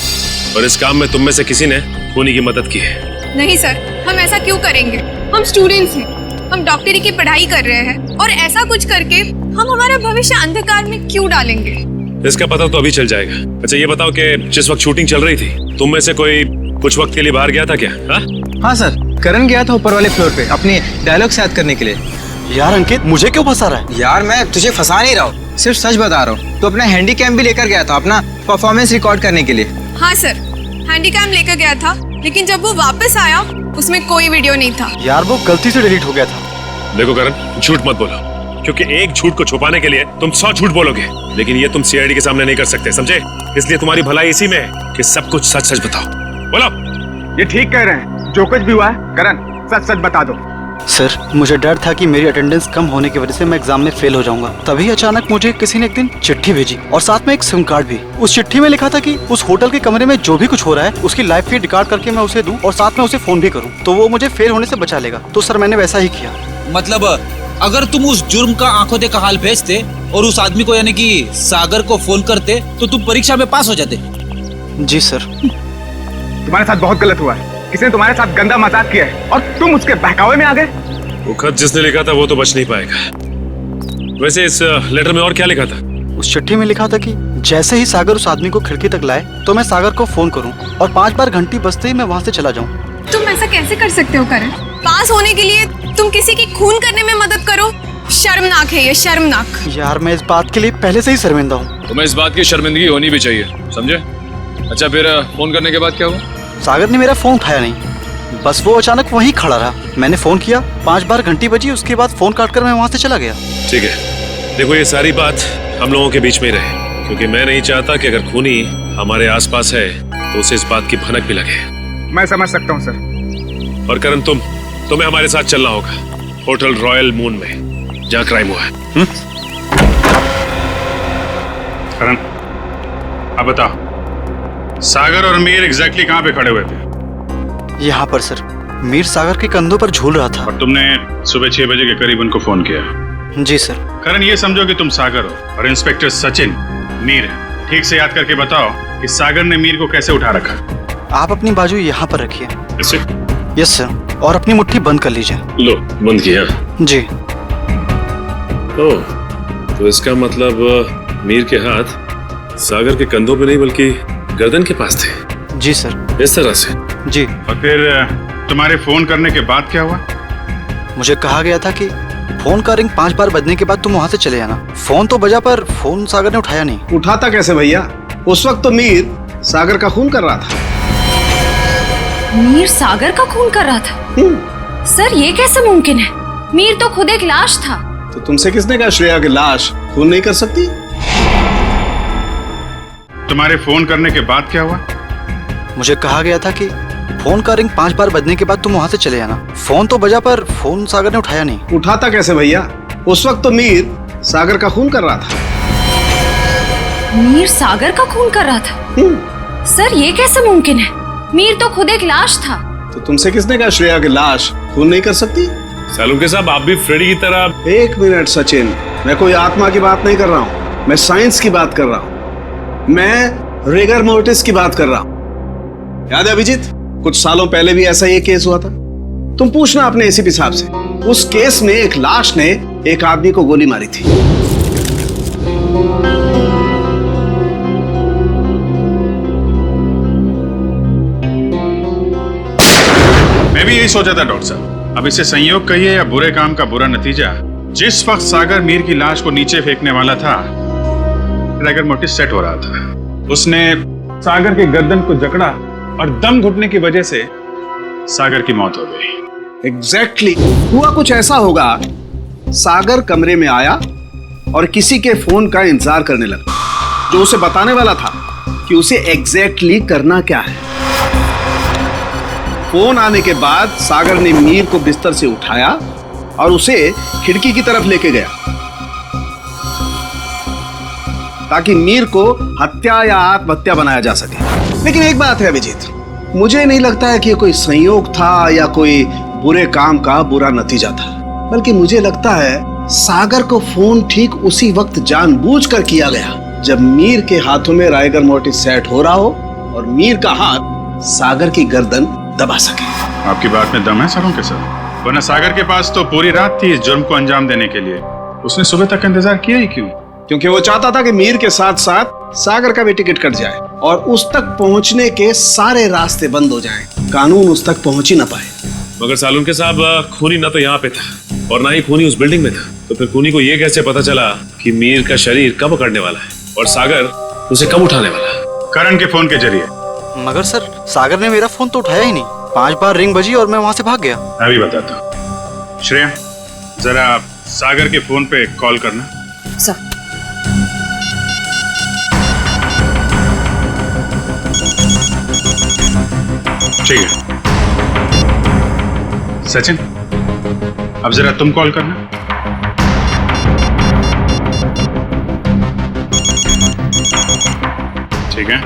और इस काम में तुम में से किसी ने खूनी की मदद की है। नहीं सर, हम ऐसा क्यों करेंगे? हम स्टूडेंट्स हैं, हम डॉक्टरी की पढ़ाई कर रहे हैं, और ऐसा कुछ करके हम हमारा भविष्य अंधकार में क्यों डालेंगे? इसका पता तो अभी चल जाएगा। अच्छा ये बताओ कि जिस वक्त शूटिंग चल रही थी, तुम में से कोई कुछ वक्त के लिए बाहर गया था क्या? हाँ सर, करण गया था ऊपर वाले फ्लोर पे अपनी डायलॉग्स याद करने के लिए। यार अंकित, मुझे क्यों फंसा रहा है? यार मैं तुझे फंसा नहीं रहा हूँ, सिर्फ सच बता रहा हूँ। तो अपना हैंडीकैम भी लेकर गया था अपना परफॉर्मेंस रिकॉर्ड करने के लिए। हाँ सर, हैंडीकैम लेकर गया था, लेकिन जब वो वापस आया उसमें कोई वीडियो नहीं था। यार वो गलती से डिलीट हो गया था। देखो करण, झूठ मत बोलो, क्योंकि एक झूठ को छुपाने के लिए तुम 100 झूठ बोलोगे, लेकिन ये तुम सीआईडी के सामने नहीं कर सकते, समझे? इसलिए तुम्हारी भलाई इसी में है कि सब कुछ सच सच बताओ। बोलो। ये ठीक कह रहे हैं, जो कुछ भी हुआ है करण सच सच बता दो। सर मुझे डर था कि मेरी अटेंडेंस कम होने की वजह से मैं एग्जाम में फेल हो जाऊंगा। तभी अचानक मुझे किसी ने एक दिन चिट्ठी भेजी, और साथ में एक सिम कार्ड भी। उस चिट्ठी में लिखा था कि उस होटल के कमरे में जो भी कुछ हो रहा है उसकी लाइव फीड रिकॉर्ड करके मैं उसे दूं, और साथ में उसे फोन भी करूं, तो वो मुझे फेल होने से बचा लेगा। तो सर मैंने वैसा ही किया। मतलब अगर तुम उस जुर्म का आंखों देखा हाल भेजते और उस आदमी को यानी कि सागर को फोन करते, तो तुम परीक्षा में पास हो जाते। जी सर। तुम्हारे साथ बहुत गलत हुआ है, किसी ने तुम्हारे साथ गंदा मजाक किया है और तुम उसके बहकावे में आ गए। वो खत जिसने लिखा था वो तो बच नहीं पाएगा। वैसे इस लेटर में और क्या लिखा था? उस चिट्ठी में लिखा था कि जैसे ही सागर उस आदमी को खिड़की तक लाए तो मैं सागर को फोन करूं, और 5 बार घंटी बजते ही मैं वहां से चला जाऊं। तुम ऐसा कैसे कर सकते हो करण? पास होने के लिए तुम किसी की खून करने में मदद करो? शर्मनाक है ये, शर्मनाक। यार मैं इस बात के लिए पहले से ही शर्मिंदा हूँ। तुम्हें इस बात की शर्मिंदगी होनी भी चाहिए, समझे? अच्छा फिर फोन करने के बाद क्या हुआ? सागर ने मेरा फोन उठाया नहीं, बस वो अचानक वहीं खड़ा रहा। मैंने फोन किया, 5 बार घंटी बजी, उसके बाद फोन काटकर मैं वहां से चला गया। ठीक है, देखो ये सारी बात हम लोगों के बीच में ही रहे, क्योंकि मैं नहीं चाहता कि अगर खूनी हमारे आसपास है तो उसे इस बात की भनक भी लगे। मैं समझ सकता हूँ सर। और करण तुम्हें हमारे साथ चलना होगा होटल रॉयल मून में, जहाँ क्राइम हुआ है। करण अब बताओ, सागर और मीर एग्जैक्टली कहाँ पे खड़े हुए थे? यहाँ पर सर। मीर सागर के कंधों पर झूल रहा था। और तुमने सुबह 6 बजे के करीब उनको फोन किया? जी सर। करण ये समझो कि तुम सागर हो और इंस्पेक्टर सचिन मीर है। ठीक से याद करके बताओ कि सागर ने मीर को कैसे उठा रखा? आप अपनी बाजू यहाँ पर रखिए। इसे? यस सर, और अपनी मुट्ठी बंद कर लीजिए। लो बंद किया? जी। ओह, तो इसका मतलब मीर के हाथ सागर के कंधों पे नहीं बल्कि गर्दन के पास थे। जी सर। इस तरह से? जी। और फिर तुम्हारे फोन करने के बाद क्या हुआ? मुझे कहा गया था कि फोन का रिंग 5 बार बजने के बाद तुम वहां से चले जाना। फोन तो बजा पर फोन सागर ने उठाया नहीं। उठाता कैसे भैया? उस वक्त तो मीर सागर का खून कर रहा था। मीर सागर का खून कर रहा था? सर ये कैसे मुमकिन है? मीर तो खुद एक लाश था। तो तुमसे किसने कहा श्रेया की लाश खून नहीं कर सकती? तुम्हारे फोन करने के बाद क्या हुआ? मुझे कहा गया था कि फोन का रिंग 5 बार बजने के बाद तुम वहां से चले जाना। फोन तो बजा पर फोन सागर ने उठाया नहीं। उठाता कैसे भैया? उस वक्त तो मीर सागर का खून कर रहा था। मीर सागर का खून कर रहा था? सर ये कैसे मुमकिन है? मीर तो खुद एक लाश था। तो तुमसे किसने कहा श्रेया की लाश खून नहीं कर सकती? सालुंके साहब आप भी फ्रेडी की तरह। 1 मिनट सचिन, मैं कोई आत्मा की बात नहीं कर रहा हूँ, मैं साइंस की बात कर रहा हूँ। मैं रिगर मोर्टिस की बात कर रहा हूँ। याद है अभिजीत, कुछ सालों पहले भी ऐसा ही केस हुआ था। तुम पूछना अपने एसीपी साहब से। उस केस में एक लाश ने एक आदमी को गोली मारी थी। मैं भी यही सोचा था डॉक्टर साहब। अब इसे संयोग कहिए या बुरे काम का बुरा नतीजा, जिस वक्त सागर मीर की लाश को नीचे फेंकने वाला था, रिगर मोर्टिस सेट हो रहा था। उसने सागर के गर्दन को जकड़ा और दम घुटने की वजह से सागर की मौत हो गई। एग्जैक्टली हुआ कुछ ऐसा होगा, सागर कमरे में आया और किसी के फोन का इंतजार करने लगा, जो उसे बताने वाला था कि उसे एग्जैक्टली करना क्या है। फोन आने के बाद सागर ने मीर को बिस्तर से उठाया और उसे खिड़की की तरफ लेके गया। ताकि मीर को हत्या या आत्महत्या बनाया जा सके। लेकिन एक बात है अभिजीत, मुझे नहीं लगता है कि ये कोई संयोग था या कोई बुरे काम का बुरा नतीजा था, बल्कि मुझे लगता है सागर को फोन ठीक उसी वक्त जानबूझकर किया गया जब मीर के हाथों में राइगर मोर्टिस सेट हो रहा हो और मीर का हाथ सागर की गर्दन दबा सके। आपकी बात में दम है सरों के सर, वरना सागर के पास तो पूरी रात थी इस जुर्म को अंजाम देने के लिए। उसने सुबह तक इंतजार किया ही क्यों? क्योंकि वो चाहता था कि मीर के साथ साथ सागर का भी टिकट कट जाए और उस तक पहुंचने के सारे रास्ते बंद हो जाएं, कानून उस तक पहुंच ही ना पाए। मगर सालुनके साहब, खूनी ना तो यहाँ पे था और ना ही खूनी उस बिल्डिंग में था, तो फिर खूनी को ये कैसे पता चला कि मीर का शरीर कब पकड़ने वाला है और सागर उसे कब उठाने वाला है? करण के फोन के जरिए। मगर सर, सागर ने मेरा फोन तो उठाया ही नहीं। 5 बार रिंग बजी और मैं वहां से भाग गया। मैं भी बताता हूँ। श्रेया, जरा सागर के फोन पे कॉल करना। सर। ठीक है। सचिन, अब जरा तुम कॉल करना। ठीक है।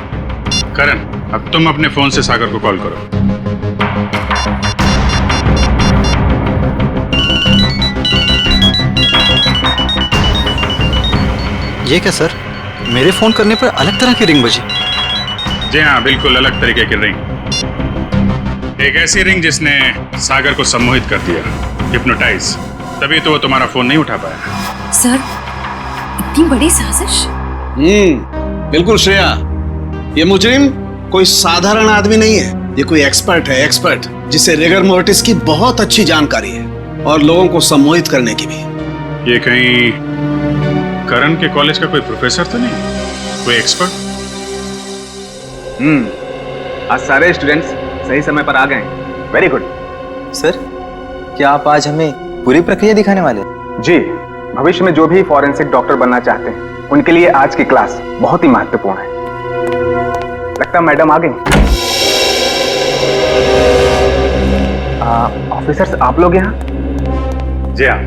करण, अब तुम अपने फोन से सागर को कॉल करो। ये क्या सर, मेरे फोन करने पर अलग तरह की रिंग बजी? जी हाँ, बिल्कुल अलग तरीके की रिंग। एक ऐसी रिंग जिसने सागर को सम्मोहित कर दिया, हिप्नोटाइज। तभी तो वो तुम्हारा फोन नहीं उठा पाया। सर, इतनी बड़ी साजिश? बिल्कुल श्रेया, ये मुजरिम कोई साधारण आदमी नहीं है, ये कोई एक्सपर्ट है, एक्सपर्ट जिसे रिगर मोर्टिस की बहुत अच्छी जानकारी है और लोगों को सम्मोहित करने की भी। ये कहीं करण के कॉलेज का कोई प्रोफेसर तो नहीं, कोई एक्सपर्ट? आज सारे स्टूडेंट्स सही समय पर आ गए। Very good. सर, क्या आप आज हमें पूरी प्रक्रिया दिखाने वाले? जी, भविष्य में जो भी फॉरेंसिक डॉक्टर बनना चाहते हैं उनके लिए आज की क्लास बहुत ही महत्वपूर्ण है। लगता है मैडम आ गई। ऑफिसर्स, आप लोग यहाँ? जी हाँ,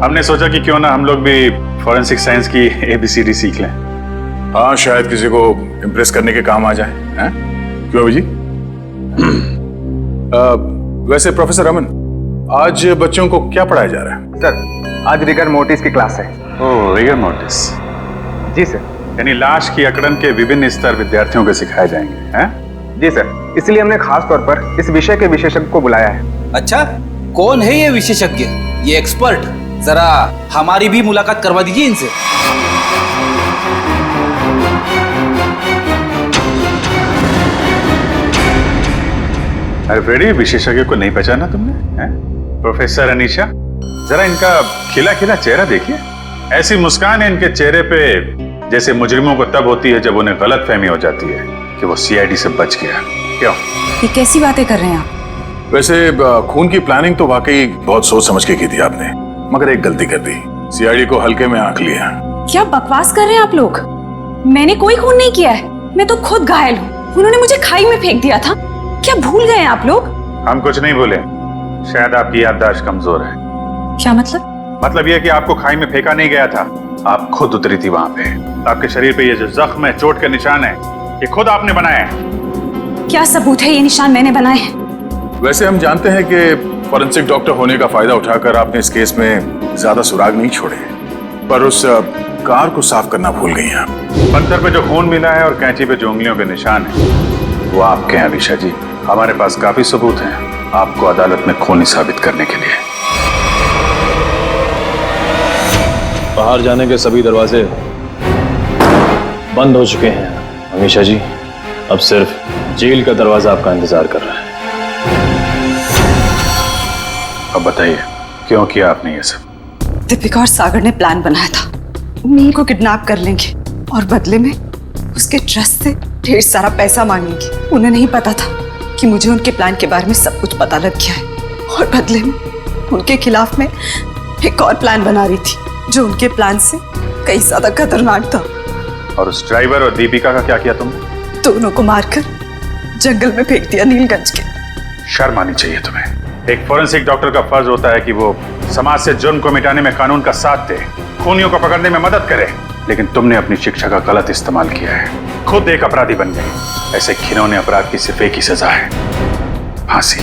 हमने सोचा कि क्यों ना हम लोग भी फॉरेंसिक साइंस की ABCD सीख लें। हाँ, शायद किसी को इम्प्रेस करने के काम आ जाए। हैं? क्यों अभी जी? वैसे प्रोफेसर अमन, आज बच्चों को क्या पढ़ाया जा रहा है? सर, आज रिगर मोर्टिस की क्लास है। ओह, रिगर मोर्टिस। जी सर। यानी लाश की अकड़न के विभिन्न स्तर विद्यार्थियों को सिखाए जाएंगे, हैं? जी सर, इसलिए हमने खास तौर पर इस विषय के विशेषज्ञ को बुलाया है। अच्छा, कौन है ये विशेषज्ञ, ये एक्सपर्ट? जरा हमारी भी मुलाकात करवा दीजिए इनसे। अरे फ्रेडी, विशेषज्ञ को नहीं पहचाना तुमने? हैं? प्रोफेसर अनीशा, जरा इनका खिला खिला चेहरा देखिए। ऐसी मुस्कान है इनके चेहरे पे जैसे मुजरिमों को तब होती है जब उन्हें गलतफहमी हो जाती है कि वो CID से बच गया। क्यों? ये कैसी बातें कर रहे हैं आप? वैसे खून की प्लानिंग तो वाकई बहुत सोच समझ के की थी आपने, मगर एक गलती कर दी, CID को हल्के में आंक लिया। क्या बकवास कर रहे हैं आप लोग? मैंने कोई खून नहीं किया है, मैं तो खुद घायल हूँ। उन्होंने मुझे खाई में फेंक दिया था। क्या भूल गए हैं आप लोग? हम कुछ नहीं भूले, शायद आपकी याददाश्त कमजोर है। क्या मतलब? मतलब यह कि आपको खाई में फेंका नहीं गया था, आप खुद उतरी थी वहां पे। आपके शरीर पे ये जो जख्म है, चोट के निशान है, ये खुद आपने बनाए हैं। क्या सबूत है ये निशान मैंने बनाए हैं? वैसे हम जानते हैं कि फॉरेंसिक डॉक्टर होने का फायदा उठाकर आपने इस केस में ज्यादा सुराग नहीं छोड़े, पर उस कार को साफ करना भूल गई आप। पत्थर पे जो खून मिला है और कैंची पे जो उंगलियों के निशान है वो आपके हैं अलीशा जी। हमारे पास काफी सबूत हैं आपको अदालत में खूनी साबित करने के लिए। बाहर जाने के सभी दरवाजे बंद हो चुके हैं अमीशा जी, अब सिर्फ जेल का दरवाजा आपका इंतजार कर रहा है। अब बताइए, क्यों किया आपने ये सब? दीपिका और सागर ने प्लान बनाया था, मीर को किडनैप कर लेंगे और बदले में उसके ट्रस्ट से ढेर सारा पैसा मांगेंगे। उन्हें नहीं पता था कि मुझे उनके प्लान के बारे में सब कुछ पता लग गया है और बदले में उनके खिलाफ में एक और प्लान बना रही थी जो उनके प्लान से कई ज्यादा खतरनाक था। और उस ड्राइवर और दीपिका का क्या किया तुमने? दोनों को मारकर जंगल में फेंक दिया नीलगंज के। शर्म आनी चाहिए तुम्हें। एक फोरेंसिक डॉक्टर का फर्ज होता है कि वो समाज से जुर्म को मिटाने में कानून का साथ दे, खूनियों को पकड़ने में मदद करे, लेकिन तुमने अपनी शिक्षा का गलत इस्तेमाल किया है, खुद एक अपराधी बन गए। ऐसे घिनौने अपराध की सिर्फ एक ही सजा है, फांसी।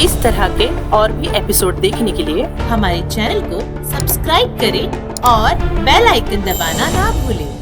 इस तरह के और भी एपिसोड देखने के लिए हमारे चैनल को सब्सक्राइब करें और बेल आइकन दबाना ना भूलें।